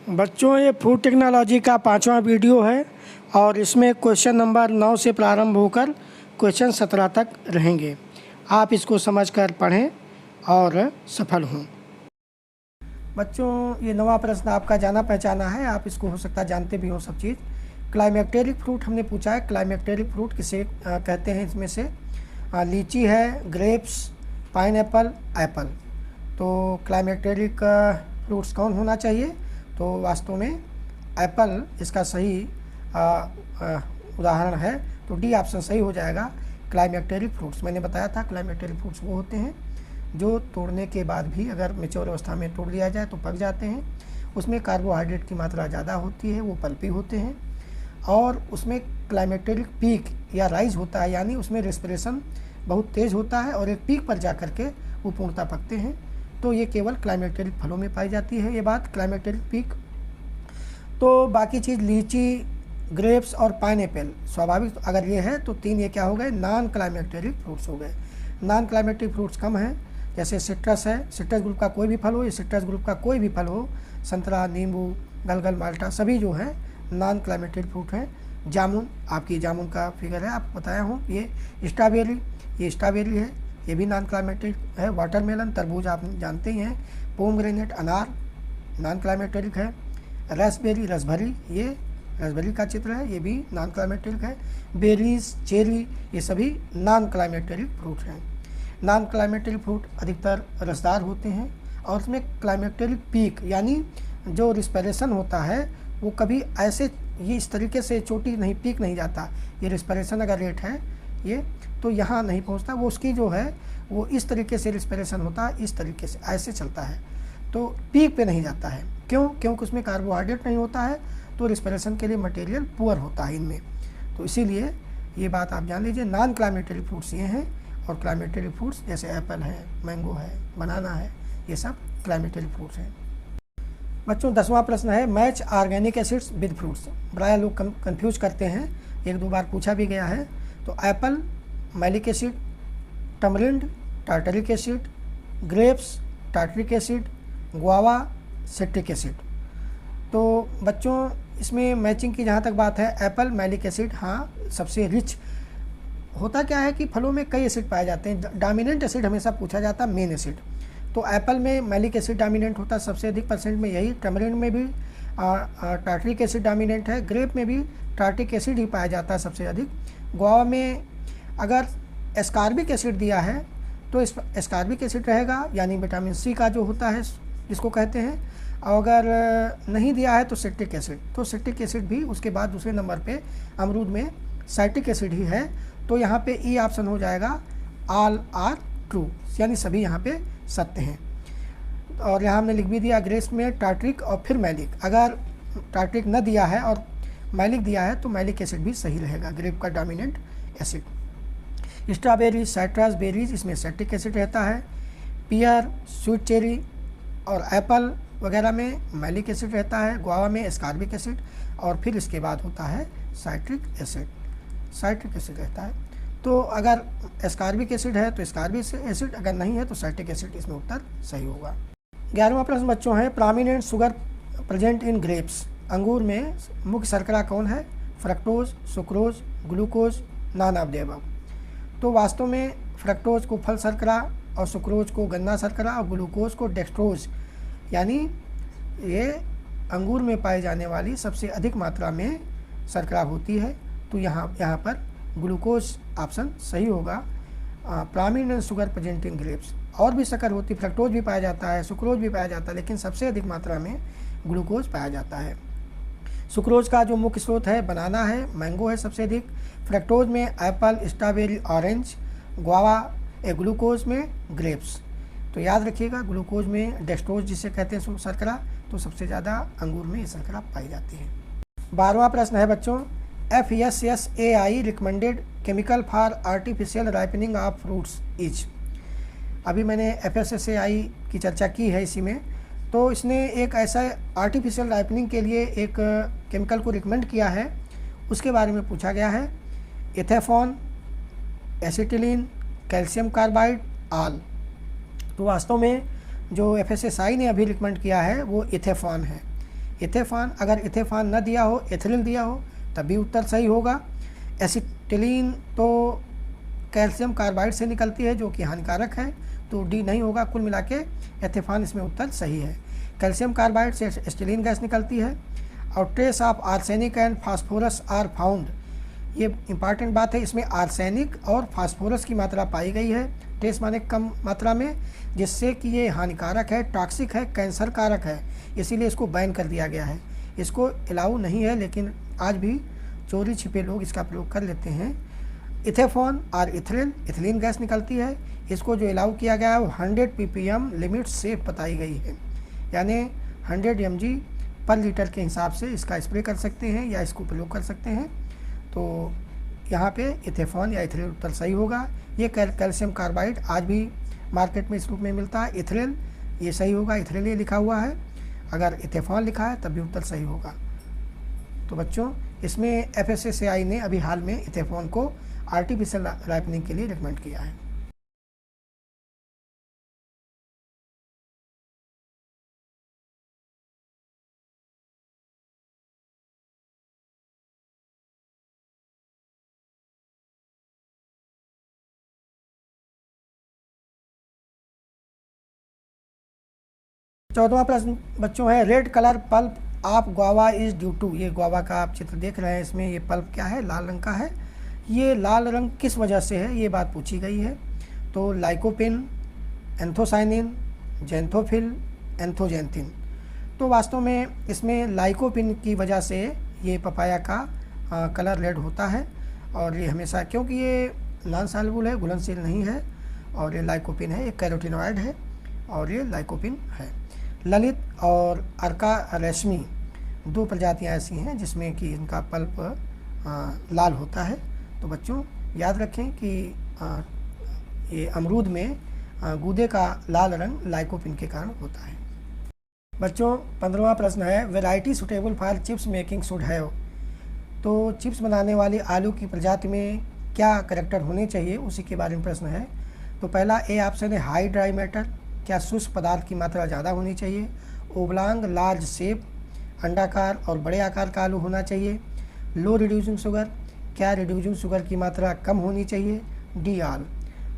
बच्चों, ये food technology का 5वां वीडियो है और इसमें क्वेश्चन नंबर 9 से प्रारंभ होकर क्वेश्चन 17 तक रहेंगे। आप इसको समझकर पढ़ें और सफल हों। बच्चों, ये 9वां प्रश्न आपका जाना पहचाना है, आप इसको हो सकता है जानते भी हो सब चीज़। क्लाइमेक्टेरिक फ्रूट हमने पूछा है, क्लाइमेक्टेरिक फ्रूट किसे कहते हैं? इसमें से लीची है, ग्रेप्स, पाइनएप्पल, एप्पल। तो क्लाइमेक्टेरिक फ्रूट्स कौन होना चाहिए? तो वास्तव में एप्पल इसका सही उदाहरण है, तो डी ऑप्शन सही हो जाएगा। क्लाइमेक्टेरिक फ्रूट्स मैंने बताया था, क्लाइमेक्टेरिक फ्रूट्स वो होते हैं जो तोड़ने के बाद भी अगर मैच्योर अवस्था में तोड़ लिया जाए तो पक जाते हैं। उसमें कार्बोहाइड्रेट की मात्रा ज़्यादा होती है, वो पल्पी होते हैं और उसमें क्लाइमेक्टेरिक पीक या राइज होता है, यानी उसमें रेस्पिरेशन बहुत तेज़ होता है और एक पीक पर जा कर के वो पूर्णतः पकते हैं। तो ये केवल क्लाइमेक्टेरिक फलों में पाई जाती है ये बात, क्लाइमेक्टेरिक पीक। तो बाकी चीज़ लीची, ग्रेप्स और पाइनएप्पल स्वाभाविक अगर ये है तो 3 ये क्या हो गए? नॉन क्लाइमेक्टेरिक फ्रूट्स हो गए। नॉन क्लाइमेक्टेरिक फ्रूट्स कम हैं, जैसे सिट्रस है, सिट्रस ग्रुप का कोई भी फल हो, ये सिट्रस ग्रुप का कोई भी फल हो, संतरा, नींबू, गलगल, माल्टा सभी जो है नॉन क्लाइमेक्टेरिक फ्रूट हैं। जामुन, आपकी जामुन का फिगर है, आपको बताया हूँ। ये स्ट्रॉबेरी है, ये भी नॉन क्लाइमेटेरिक है। वाटरमेलन, तरबूज आप जानते ही हैं। पोमग्रेनेट, अनार नॉन क्लाइमेटेरिक है। रास्पबेरी, रसभरी, ये रसभरी का चित्र है, ये भी नॉन क्लाइमेटेरिक है। बेरीज, चेरी, ये सभी नॉन क्लाइमेटेरिक फ्रूट हैं। नॉन क्लाइमेटेरिक फ्रूट अधिकतर रसदार होते हैं और उसमें क्लाइमेटेरिक पीक यानी जो रिस्पिरेशन होता है वो कभी ऐसे ये इस तरीके से चोटी नहीं, पीक नहीं जाता। ये रिस्पिरेशन अगर रेट है ये तो यहाँ नहीं पहुँचता, वो उसकी जो है वो इस तरीके से रिस्पिरेशन होता है, इस तरीके से ऐसे चलता है, तो पीक पे नहीं जाता है। क्यों? क्योंकि उसमें कार्बोहाइड्रेट नहीं होता है, तो रिस्पिरेशन के लिए मटेरियल पुअर होता है इनमें। तो इसीलिए ये बात आप जान लीजिए, नॉन क्लाइमेटेरिक फ्रूट्स ये हैं और क्लाइमेटेरिक फ्रूट्स जैसे एप्पल है, मैंगो है, बनाना है, ये सब क्लाइमेटेरिक फ्रूट्स हैं। बच्चों, 10वां प्रश्न है, match organic acids with fruits. प्रायः लोग कंफ्यूज करते हैं, 1-2 बार पूछा भी गया है। तो apple malic acid, tamarind tartaric acid, grapes tartaric acid, guava citric acid. तो बच्चों इसमें मैचिंग की जहाँ तक बात है, एप्पल मैलिक एसिड हाँ सबसे रिच होता। क्या है कि फलों में कई एसिड पाए जाते हैं, डोमिनेंट एसिड हमेशा पूछा जाता है, मेन एसिड। तो एप्पल में मैलिक एसिड डोमिनेंट होता है सबसे अधिक परसेंट में, यही टमरिंड में भी टार्टरिक एसिड डोमिनेंट है, ग्रेप में भी टार्टिक एसिड ही पाया जाता है सबसे अधिक। गुआवा में अगर एस्कॉर्बिक एसिड दिया है तो एस्कॉर्बिक एसिड रहेगा, यानी विटामिन सी का जो होता है जिसको कहते हैं, और अगर नहीं दिया है तो सिट्रिक एसिड। तो सिट्रिक एसिड भी उसके बाद दूसरे नंबर पे अमरूद में साइट्रिक एसिड ही है। तो यहाँ पे ई ऑप्शन हो जाएगा, ऑल आर ट्रू, यानी सभी यहाँ पे सत्य हैं। और यहाँ हमने लिख भी दिया, ग्रेप्स में टार्टरिक और फिर मैलिक। अगर टार्टरिक न दिया है और मैलिक दिया है तो मैलिक एसिड भी सही रहेगा, ग्रेप का dominant acid. Strawberry, citrus, berries, इसमें साइट्रिक एसिड रहता है। पियर, स्वीट चेरी और एप्पल वगैरह में मैलिक एसिड रहता है। गुआवा में एस्कॉर्बिक एसिड और फिर इसके बाद होता है साइट्रिक एसिड रहता है। तो अगर एस्कॉर्बिक एसिड है तो एस्कॉर्बिक एसिड, अगर नहीं है तो साइट्रिक एसिड इसमें उत्तर सही होगा। 11वां प्रश्न बच्चों है, prominent sugar present in grapes. अंगूर में मुख्य शर्करा कौन है? Fructose, sucrose, glucose, none of the above. तो वास्तव में फ्रक्टोज को फल शर्करा और सुक्रोज को गन्ना शर्करा और ग्लूकोज को डेक्सट्रोज, यानी ये अंगूर में पाई जाने वाली सबसे अधिक मात्रा में शर्करा होती है। तो यहाँ पर ग्लूकोज ऑप्शन सही होगा। Prominent sugar present in grapes, और भी शक्कर होती, फ्रक्टोज भी पाया जाता है, सुक्रोज भी पाया जाता है, लेकिन सबसे अधिक मात्रा में ग्लूकोज पाया जाता है। सुक्रोज का जो मुख्य स्रोत है बनाना है, मैंगो है सबसे अधिक। फ्रक्टोज में Apple, strawberry, orange, guava, glucose में ग्रेप्स। तो याद रखिएगा, ग्लूकोज में डेक्सट्रोज जिसे कहते हैं शर्करा, तो सबसे ज़्यादा अंगूर में ये शर्करा पाई जाती है। 12वां प्रश्न है बच्चों, FSSAI recommended chemical for artificial ripening of fruits is. अभी मैंने FSSAI की चर्चा की है इसी में। तो इसने एक ऐसा आर्टिफिशियल राइपनिंग के लिए एक केमिकल को रिकमेंड किया है, उसके बारे में पूछा गया है। एथेफॉन, एसिटिलीन, कैल्शियम कार्बाइड, आल। तो वास्तव में जो FSSAI ने अभी रिकमेंड किया है वो एथेफॉन है। इथेफॉन, अगर इथेफॉन न दिया हो, एथिलीन दिया हो, तब भी उत्तर सही होगा। एसिटिलीन तो कैल्शियम कार्बाइड से निकलती है जो कि हानिकारक है, तो डी नहीं होगा। कुल मिला के एथेफॉन इसमें उत्तर सही है। कैल्शियम कार्बाइड से एसिटिलीन गैस निकलती है। और traces of arsenic and phosphorus are found, ये इंपॉर्टेंट बात है, इसमें आर्सेनिक और फास्फोरस की मात्रा पाई गई है, ट्रेस माने कम मात्रा में, जिससे कि ये हानिकारक है, टॉक्सिक है, कैंसर कारक है, इसीलिए इसको बैन कर दिया गया है। इसको अलाउ नहीं है, लेकिन आज भी चोरी छिपे लोग इसका प्रयोग कर लेते हैं। इथेफॉन और इथिलीन, इथिलीन गैस निकलती है, इसको जो अलाउ किया गया है वो 100 ppm लिमिट सेफ बताई गई है, यानी 100 mg पर लीटर के हिसाब से इसका स्प्रे कर सकते हैं या इसको प्रयोग कर सकते हैं। तो यहाँ पे इथेफॉन या इथिलीन उत्तर सही होगा। ये कैल्शियम कार्बाइड आज भी मार्केट में इस रूप में मिलता है। इथिलीन ये सही होगा, इथिलीन ये लिखा हुआ है, अगर इथेफॉन लिखा है तब भी उत्तर सही होगा। तो बच्चों, इसमें FSSAI ने अभी हाल में इथेफॉन को आर्टिफिशियल राइपनिंग के लिए रिकमेंड किया है। चौदहवां प्रश्न बच्चों है, red colour pulp of guava is due to, ये गुआवा का आप चित्र देख रहे हैं, इसमें ये पल्प क्या है, लाल रंग का है। ये लाल रंग किस वजह से है, ये बात पूछी गई है। तो लाइकोपिन, एंथोसाइनिन, जेंथोफिल, एंथोजेंथिन। तो वास्तव में इसमें लाइकोपिन की वजह से ये पपाया का कलर रेड होता है, और ये हमेशा, क्योंकि ये नॉन सॉल्युबल है, घुलनशील नहीं है, और ये लाइकोपिन है, एक कैरोटीनॉइड है और ये लाइकोपिन है। ललित और अर्का रेशमी 2 प्रजातियां ऐसी हैं जिसमें कि इनका पल्प लाल होता है। तो बच्चों याद रखें कि ये अमरूद में गूदे का लाल रंग लाइकोपिन के कारण होता है। बच्चों 15वां प्रश्न है, variety suitable for chips making should have. तो चिप्स बनाने वाली आलू की प्रजाति में क्या करैक्टर होने चाहिए, उसी के बारे में प्रश्न है। तो पहला ए ऑप्शन है हाई ड्राई मैटर, क्या शुष्क पदार्थ की मात्रा ज़्यादा होनी चाहिए। ओब्लांग लार्ज शेप, अंडाकार और बड़े आकार का आलू होना चाहिए। लो रिड्यूसिंग शुगर, क्या रिड्यूसिंग शुगर की मात्रा कम होनी चाहिए। डी आल।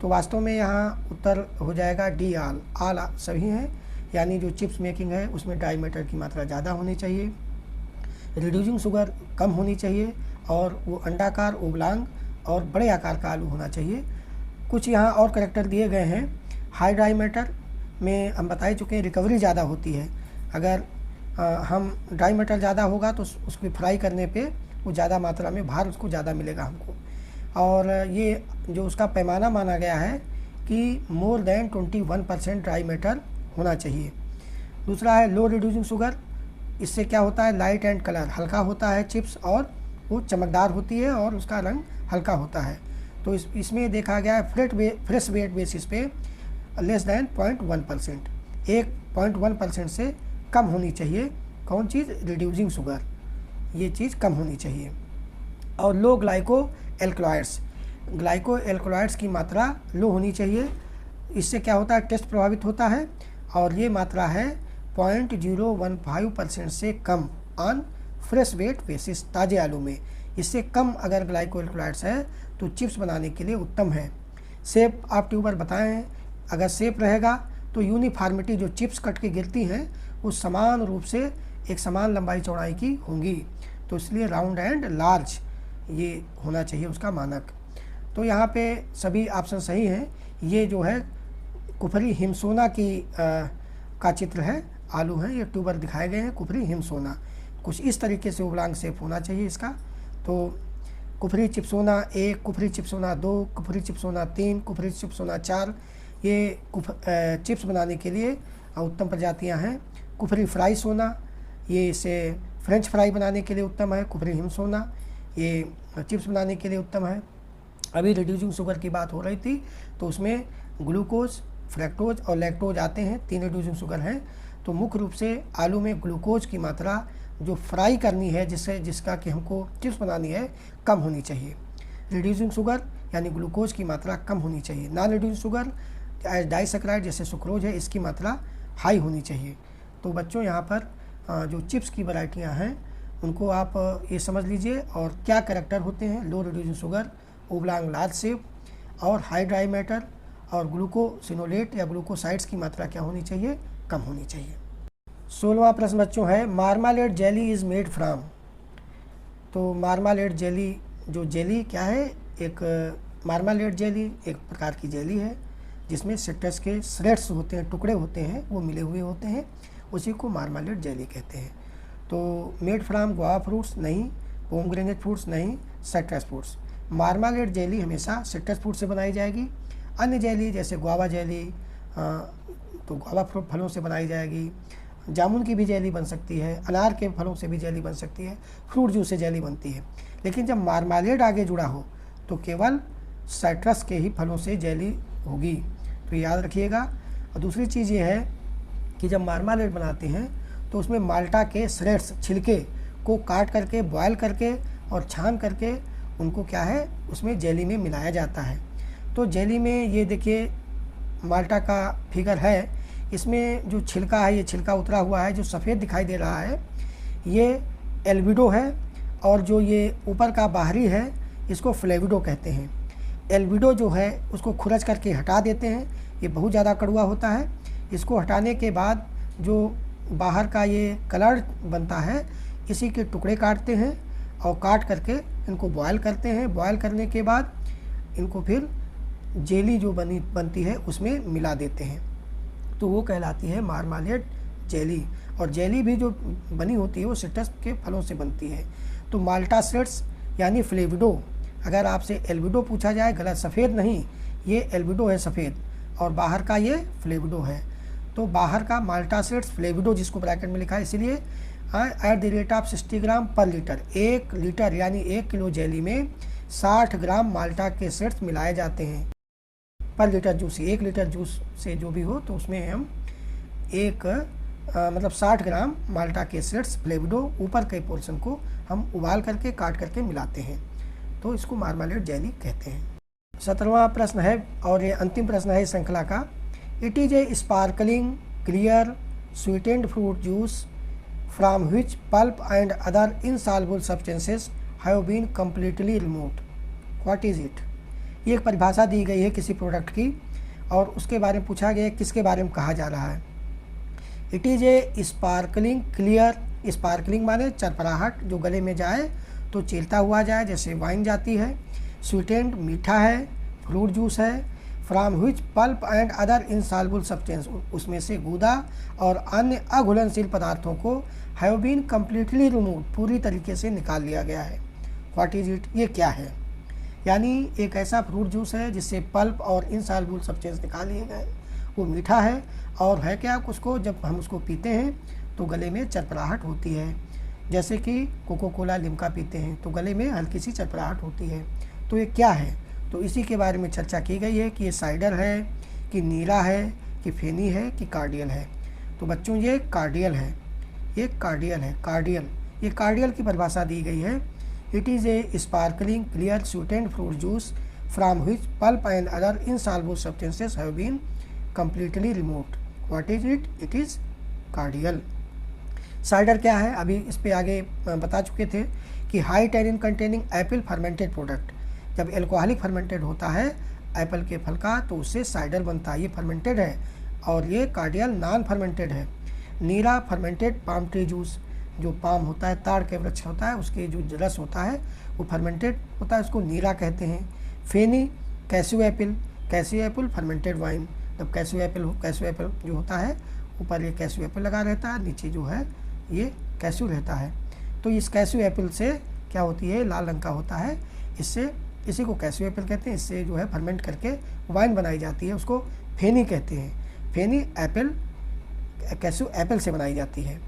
तो वास्तव में यहाँ उत्तर हो जाएगा डी आल, आल सभी हैं, यानी जो चिप्स मेकिंग है उसमें ड्राई मैटर की मात्रा ज़्यादा होनी चाहिए, रिड्यूसिंग शुगर कम होनी चाहिए, और वो अंडाकार, ओब्लांग और बड़े आकार का आलू होना चाहिए। कुछ यहाँ और करैक्टर दिए गए हैं। हाई ड्राई मैटर में हम बता चुके हैं रिकवरी ज़्यादा होती है, अगर हम ड्राई मैटर ज़्यादा होगा तो उसकी फ्राई करने पे वो ज़्यादा मात्रा में भार उसको ज़्यादा मिलेगा हमको। और ये जो उसका पैमाना माना गया है कि मोर देन 21% ड्राई मैटर होना चाहिए। दूसरा है लो रिड्यूसिंग शुगर, इससे क्या होता है, लाइट एंड कलर, हल्का होता है चिप्स और वो चमकदार होती है और उसका रंग हल्का होता है। तो इसमें देखा गया है फ्रेश वेट बेसिस पे लेस दैन 0.1%, 1.1% से कम होनी चाहिए। कौन चीज़, रिड्यूसिंग शुगर, ये चीज़ कम होनी चाहिए। और लो ग्लाइको एल्कलॉइड्स की मात्रा लो होनी चाहिए। इससे क्या होता है, टेस्ट प्रभावित होता है, और ये मात्रा है 0.015% से कम ऑन फ्रेश वेट बेसिस, ताज़े आलू में। इससे कम अगर ग्लाइको एल्कलॉइड्स है तो चिप्स बनाने के लिए उत्तम है। शेप आप ट्यूबर बताएं, अगर शेप रहेगा तो यूनिफॉर्मिटी, जो चिप्स कट के गिरती हैं वो समान रूप से एक समान लंबाई चौड़ाई की होंगी, तो इसलिए राउंड एंड लार्ज ये होना चाहिए उसका मानक। तो यहाँ पे सभी ऑप्शन सही हैं। ये जो है कुफरी हिमसोना की का चित्र है, आलू हैं, ये ट्यूबर दिखाए गए हैं, कुफरी हिमसोना, कुछ इस तरीके से ओब्लांग शेप होना चाहिए इसका। तो कुफरी चिप्सोना 1, कुफरी चिप्सोना 2, कुफरी चिप्सोना 3, कुफरी चिप्सोना 4, ये चिप्स बनाने के लिए उत्तम प्रजातियां हैं। कुफरी फ्राई सोना, ये इसे फ्रेंच फ्राई बनाने के लिए उत्तम है। कुफरी हिमसोना ये चिप्स बनाने के लिए उत्तम है। अभी रिड्यूसिंग शुगर की बात हो रही थी, तो उसमें ग्लूकोज, फ्रैक्टोज और लैक्टोज आते हैं, 3 रिड्यूसिंग शुगर हैं। तो मुख्य रूप से आलू में ग्लूकोज की मात्रा जो फ्राई करनी है, जिसका कि हमको चिप्स बनानी है, कम होनी चाहिए। रिड्यूसिंग शुगर यानी ग्लूकोज की मात्रा कम होनी चाहिए। नॉन रिड्यूसिंग शुगर डाइसैकेराइड जैसे सुक्रोज है, इसकी मात्रा हाई होनी चाहिए। तो बच्चों यहाँ पर जो चिप्स की वैरायटियाँ हैं उनको आप ये समझ लीजिए, और क्या कैरेक्टर होते हैं। लो रिड्यूसिंग शुगर, ओब्लांग लार्ज शेप, और हाई ड्राई मैटर, और ग्लूकोसिनोलेट या ग्लूकोसाइड्स की मात्रा क्या होनी चाहिए, कम होनी चाहिए। 16वां प्रश्न बच्चों है, मार्मालेड जेली इज़ मेड फ्राम। तो मार्मालेड जेली, जो जेली क्या है, एक मार्मालेड जेली एक प्रकार की जेली है जिसमें सिट्रस के श्रेड्स होते हैं, टुकड़े होते हैं, वो मिले हुए होते हैं, उसी को मार्मालेड जेली कहते हैं। तो मेड फ्राम गुआवा फ्रूट्स नहीं, पोमग्रेनेट फ्रूट्स नहीं, सिट्रस फ्रूट्स। मार्मालेड जेली हमेशा सिट्रस फ्रूट से बनाई जाएगी। अन्य जेली जैसे गुआवा जेली तो गुआवा फलों से बनाई जाएगी। जामुन की भी जेली बन सकती है, अनार के फलों से भी जेली बन सकती है, फ्रूट जूस से जेली बनती है। लेकिन जब मार्मालेड आगे जुड़ा हो तो केवल साइट्रस के ही फलों से जेली होगी, तो याद रखिएगा। और दूसरी चीज़ ये है कि जब मार्मालेड बनाते हैं तो उसमें माल्टा के श्रेड्स, छिलके को काट करके, बॉयल करके और छान करके उनको क्या है, उसमें जेली में मिलाया जाता है। तो जेली में ये देखिए माल्टा का फिगर है, इसमें जो छिलका है, ये छिलका उतरा हुआ है, जो सफ़ेद दिखाई दे रहा है ये एल्बिडो है, और जो ये ऊपर का बाहरी है इसको फ्लेविडो कहते हैं। एल्बिडो जो है उसको खुरच करके हटा देते हैं, ये बहुत ज़्यादा कड़वा होता है। इसको हटाने के बाद जो बाहर का ये कलर बनता है, इसी के टुकड़े काटते हैं और काट करके इनको बॉयल करते हैं। बॉयल करने के बाद इनको फिर जेली जो बनती है उसमें मिला देते हैं, तो वो कहलाती है मार्मालेड जेली। और जेली भी जो बनी होती है वो सिट्रस के फलों से बनती है। तो माल्टा श्रेड्स यानी फ्लेविडो, अगर आपसे एल्बिडो पूछा जाए, गलत, सफ़ेद नहीं, ये एल्बिडो है सफ़ेद, और बाहर का ये फ्लेविडो है। तो बाहर का माल्टा श्रेड्स फ्लेविडो, जिसको ब्रैकेट में लिखा है, इसलिए एट द रेट ऑफ 60 ग्राम पर लीटर, 1 लीटर यानी 1 किलो जेली में 60 ग्राम माल्टा के श्रेड्स मिलाए जाते हैं पर लीटर जूस। 1 लीटर जूस से जो भी हो तो उसमें हम मतलब 60 ग्राम माल्टा के श्रेड्स फ्लेविडो, ऊपर के पोर्शन को हम उबाल करके काट करके मिलाते हैं, तो इसको मार्मालेड जेली कहते हैं। 17वां प्रश्न है और ये अंतिम प्रश्न है इस श्रृंखला का। It is a sparkling clear sweetened fruit juice from which pulp and other insoluble substances have been completely removed, what is it. ये एक परिभाषा दी गई है किसी प्रोडक्ट की, और उसके बारे में पूछा गया है किसके बारे में कहा जा रहा है। It is a sparkling clear, sparkling माने चरपराहट, जो गले में जाए तो चीरता हुआ जाए, जैसे वाइन जाती है। स्वीटेंड, मीठा है, फ्रूट जूस है। From which pulp and other insoluble substance, उसमें से गूदा और अन्य अघुलनशील पदार्थों को हैव बीन कम्प्लीटली रिमूव, पूरी तरीके से निकाल लिया गया है। व्हाट इज़ इट, ये क्या है। यानी एक ऐसा फ्रूट जूस है जिससे पल्प और इनसॉल्युबल सब्सटेंस निकाल लिए गए, वो मीठा है, और है क्या, उसको जब हम उसको पीते हैं तो गले में चरपराहट होती है, जैसे कि कोको कोला, लिम्का पीते हैं तो गले में हल्की सी चरपराहट होती है। तो ये क्या है, तो इसी के बारे में चर्चा की गई है कि ये साइडर है, कि नीला है, कि फेनी है, कि कार्डियल है। तो बच्चों ये कार्डियल है, ये कार्डियल है, कार्डियल, ये कार्डियल की परिभाषा दी गई है। It is a sparkling clear sweetened fruit juice from which pulp and other insoluble substances have been completely removed, what is it, it is cordial. Cider क्या है, अभी इस पे आगे बता चुके थे कि high tannin containing Apple fermented product, जब एल्कोहलिक फर्मेंटेड होता है एप्पल के फल का तो उससे साइडर बनता है, ये फर्मेंटेड है। और ये कार्डियल नॉन फर्मेंटेड है। नीरा फर्मेंटेड पाम ट्री जूस, जो पाम होता है, ताड़ के वृक्ष होता है, उसके जो रस होता है वो फर्मेंटेड होता है, उसको नीरा कहते हैं। Feni cashew apple, cashew apple fermented wine, जब कैस्यू एप्पल जो होता है ऊपर ये कैस्यू एप्पल लगा रहता है, नीचे जो है ये कैस्यू रहता है। तो इस कैस्यू एप्पल से क्या होती है, लाल रंग का होता है, इससे इसी को कैस्यू एप्पल कहते हैं। इससे जो है फर्मेंट करके वाइन बनाई जाती है, उसको फेनी कहते हैं। फेनी एप्पल कैस्यू एप्पल से बनाई जाती है।